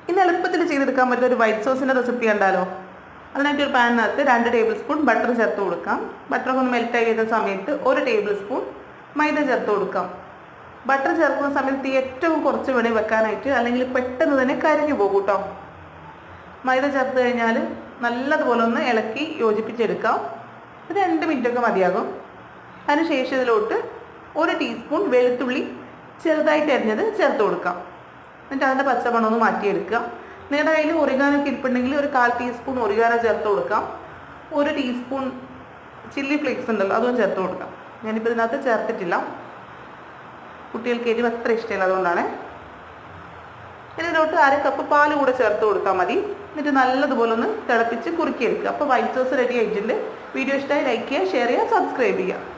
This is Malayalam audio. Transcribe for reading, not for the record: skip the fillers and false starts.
ഇന്ന് എളുപ്പത്തിൽ ചെയ്തെടുക്കാൻ പറ്റുന്ന ഒരു വൈറ്റ് സോസിൻ്റെ റെസിപ്പി കണ്ടാലോ? അതിനായിട്ട് ഒരു പാനിനകത്ത് 2 ടേബിൾ സ്പൂൺ ബട്ടർ ചേർത്ത് കൊടുക്കാം. ബട്ടറൊക്കെ ഒന്ന് മെൽറ്റ് ആയി വരുന്ന സമയത്ത് 1 ടേബിൾ സ്പൂൺ മൈദ ചേർത്ത് കൊടുക്കാം. ബട്ടർ ചേർക്കുന്ന സമയത്ത് ഏറ്റവും കുറച്ച് വേണേൽ വെക്കാനായിട്ട്, അല്ലെങ്കിൽ പെട്ടെന്ന് തന്നെ കരിഞ്ഞു പോകും കേട്ടോ. മൈദ ചേർത്ത് കഴിഞ്ഞാൽ നല്ലതുപോലെ ഒന്ന് ഇളക്കി യോജിപ്പിച്ചെടുക്കാം. 2 മിനിറ്റൊക്കെ മതിയാകും. അതിനുശേഷം ഇതിലോട്ട് 1 ടീസ്പൂൺ വെളുത്തുള്ളി ചെറുതായിട്ട് അരിഞ്ഞത് ചേർത്ത് കൊടുക്കാം. എന്നിട്ട് അതിൻ്റെ പച്ചമണം ഒന്ന് മാറ്റിയെടുക്കുക. നിങ്ങളുടെ കയ്യിൽ ഒറിഗാനൊക്കെ ഇരിപ്പുണ്ടെങ്കിൽ ഒരു 1/4 ടീസ്പൂൺ ഒറിഗാനോ ചേർത്ത് കൊടുക്കാം. 1 ടീസ്പൂൺ ചില്ലി ഫ്ലേക്സ് ഉണ്ടല്ലോ, അതും ചേർത്ത് കൊടുക്കാം. ഞാനിപ്പോൾ ഇതിനകത്ത് ചേർത്തിട്ടില്ല, കുട്ടികൾക്ക് എരിവ് അത്ര ഇഷ്ടമില്ല, അതുകൊണ്ടാണ്. ഇതിലോട്ട് 1/2 കപ്പ് പാൽ കൂടെ ചേർത്ത് കൊടുത്താൽ മതി. എന്നിട്ട് നല്ലതുപോലെ ഒന്ന് തിളപ്പിച്ച് കുറുക്കിയെടുക്കുക. അപ്പോൾ വൈറ്റ് സോസ് റെഡി ആയിട്ടുണ്ട്. വീഡിയോ ഇഷ്ടമായി ലൈക്ക് ചെയ്യുക, ഷെയർ ചെയ്യുക, സബ്സ്ക്രൈബ് ചെയ്യുക.